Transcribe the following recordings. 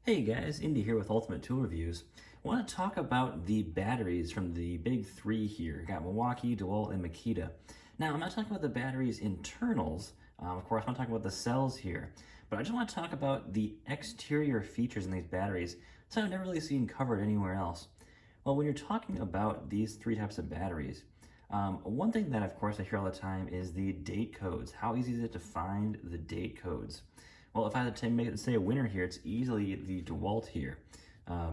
Hey guys, Indy here with Ultimate Tool Reviews. I want to talk about the batteries from the big three here. Got Milwaukee, DeWalt, and Makita. Now, I'm not talking about the batteries internals. Of course, I'm not talking about the cells here. But I just want to talk about the exterior features in these batteries, so I've never really seen covered anywhere else. Well, when you're talking about these three types of batteries, one thing that, of course, I hear all the time is the date codes. How easy is it to find the date codes? Well, if I had to make it say a winner here, it's easily the DeWalt here.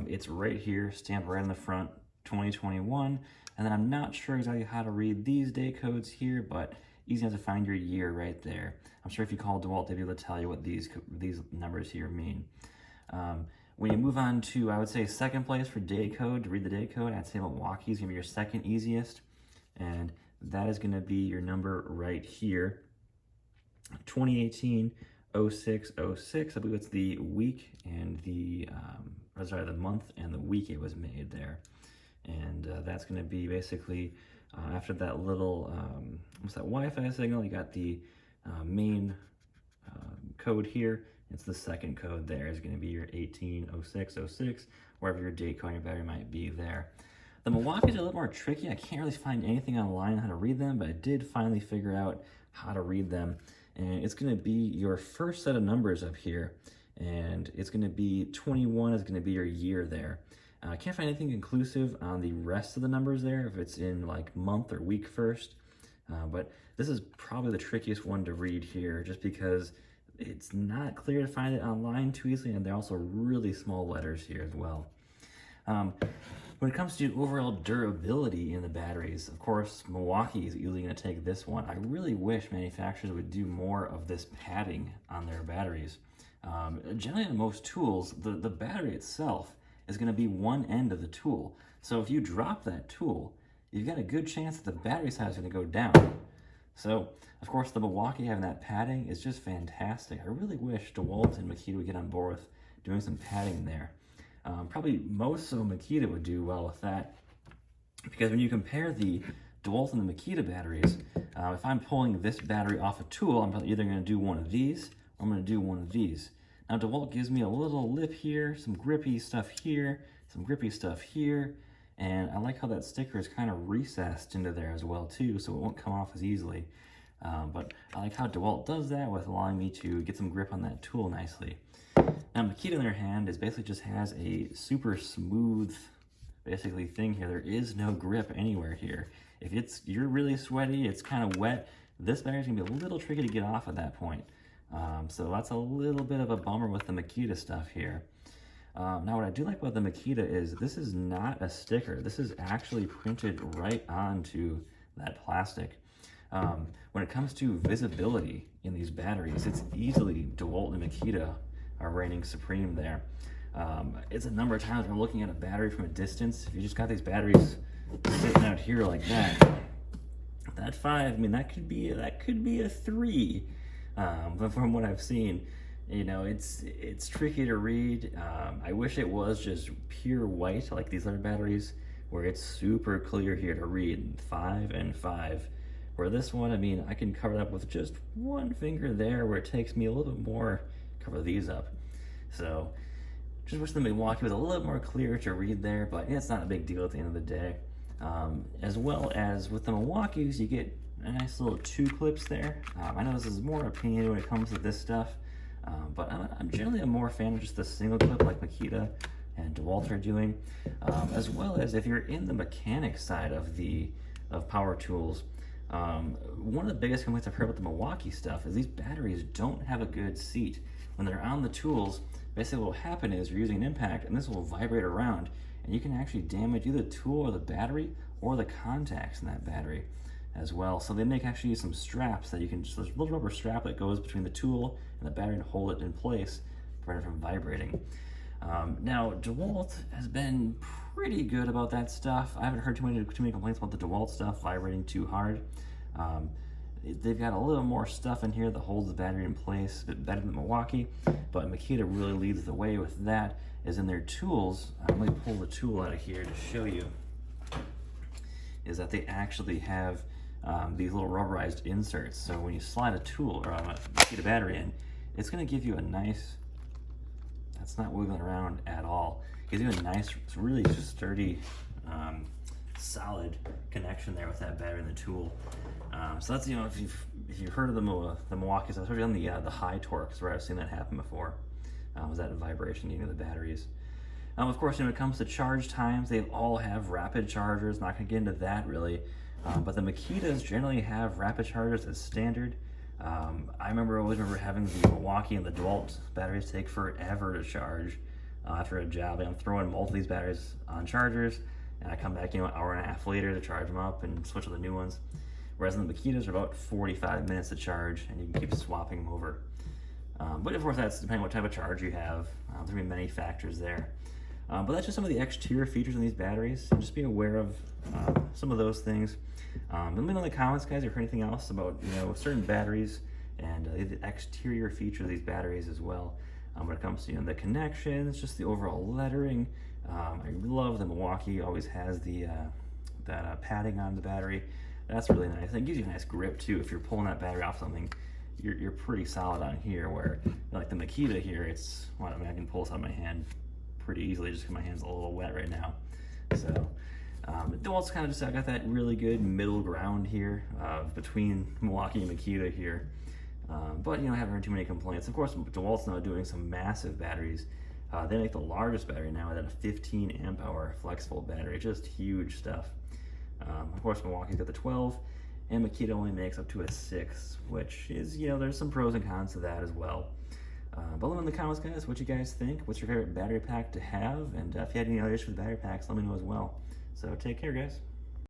It's right here, stamped right in the front, 2021. And then I'm not sure exactly how to read these date codes here, but easy enough to find your year right there. I'm sure if you call DeWalt, they'll be able to tell you what these numbers here mean. When you move on to, I would say, second place for date code, to read the date code, I'd say Milwaukee is going to be your second easiest. And that is going to be your number right here, 2018. 0606, I believe it's the week and the month and the week it was made there. And that's going to be basically after that little what's that Wi-Fi signal, you got the main code here. It's the second code there is going to be your 180606, wherever your date code on your battery might be there. The Milwaukee's are a little more tricky. I can't really find anything online on how to read them, but I did finally figure out how to read them. And it's going to be your first set of numbers up here, and it's going to be 21 is going to be your year there. I can't find anything inclusive on the rest of the numbers there, if it's in like month or week first, but this is probably the trickiest one to read here, just because it's not clear to find it online too easily, and they're also really small letters here as well. When it comes to overall durability in the batteries, of course, Milwaukee is usually going to take this one. I really wish manufacturers would do more of this padding on their batteries. Generally on most tools, the battery itself is going to be one end of the tool. So if you drop that tool, you've got a good chance that the battery size is going to go down. So, of course, the Milwaukee having that padding is just fantastic. I really wish DeWalt and Makita would get on board with doing some padding there. Probably most so Makita would do well with that, because when you compare the DeWalt and the Makita batteries, if I'm pulling this battery off a tool, I'm either going to do one of these or I'm going to do one of these. Now DeWalt gives me a little lip here, some grippy stuff here, some grippy stuff here, and I like how that sticker is kind of recessed into there as well too, so it won't come off as easily. But I like how DeWalt does that with allowing me to get some grip on that tool nicely. Now Makita on their hand is basically just has a super smooth basically thing here. There is no grip anywhere here. If you're really sweaty, it's kind of wet, this battery's gonna be a little tricky to get off at that point. So that's a little bit of a bummer with the Makita stuff here. Now what I do like about the Makita is this is not a sticker. This is actually printed right onto that plastic. When it comes to visibility in these batteries, it's easily DeWalt and Makita are reigning supreme there. It's a number of times when I'm looking at a battery from a distance. If you just got these batteries sitting out here like that 5, I mean, that could be a 3. But from what I've seen, you know, it's tricky to read. I wish it was just pure white like these other batteries, where it's super clear here to read 5 and 5. Where this one, I mean, I can cover it up with just one finger there, where it takes me a little bit more to cover these up. So just wish the Milwaukee was a little more clear to read there, but it's not a big deal at the end of the day. As well as with the Milwaukees, you get a nice little 2 clips there. I know this is more opinion when it comes to this stuff, but I'm generally a more fan of just the single clip like Makita and DeWalt are doing, as well as if you're in the mechanic side of power tools. One of the biggest complaints I've heard about the Milwaukee stuff is these batteries don't have a good seat. When they're on the tools, basically what will happen is you're using an impact and this will vibrate around, and you can actually damage either the tool or the battery or the contacts in that battery as well. So they make actually some straps that you can, just there's a little rubber strap that goes between the tool and the battery to hold it in place to prevent it from vibrating. Now DeWalt has been pretty good about that stuff. I haven't heard too many complaints about the DeWalt stuff vibrating too hard. They've got a little more stuff in here that holds the battery in place a bit better than Milwaukee, but Makita really leads the way with that, is in their tools. Let me pull the tool out of here to show you, is that they actually have these little rubberized inserts. So when you slide a tool or a Makita battery in, it's going to give you a nice it's not wiggling around at all. Gives you a nice, really just sturdy, solid connection there with that battery and the tool. So that's, if you've heard of the Milwaukee, especially on the high torques, where I've seen that happen before, was that vibration the batteries. Of course, when it comes to charge times, they all have rapid chargers. Not gonna get into that really, but the Makitas generally have rapid chargers as standard. I always remember having the Milwaukee and the DeWalt batteries take forever to charge after a job. I'm throwing both of these batteries on chargers, and I come back, an hour and a half later to charge them up and switch to the new ones. Whereas in the Makitas are about 45 minutes to charge, and you can keep swapping them over. But of course, that's depending on what type of charge you have. There's gonna be many factors there. But that's just some of the exterior features in these batteries. Just be aware of some of those things. Let me know in the comments, guys, if anything else about certain batteries and the exterior features of these batteries as well. When it comes to the connections, just the overall lettering. I love the Milwaukee. Always has that padding on the battery. That's really nice. It gives you a nice grip too. If you're pulling that battery off something, you're pretty solid on here. Where like the Makita here, I can pull this out of my hand pretty easily just because my hand's a little wet right now. So DeWalt's kind of just, I got that really good middle ground here between Milwaukee and Makita here. But I haven't heard too many complaints. Of course, DeWalt's now doing some massive batteries. They make the largest battery now with a 15 amp hour flexible battery, just huge stuff. Of course, Milwaukee's got the 12, and Makita only makes up to a 6, which is, there's some pros and cons to that as well. But let me know in the comments, guys, what you guys think. What's your favorite battery pack to have? And if you had any other issues with battery packs, let me know as well. So take care, guys.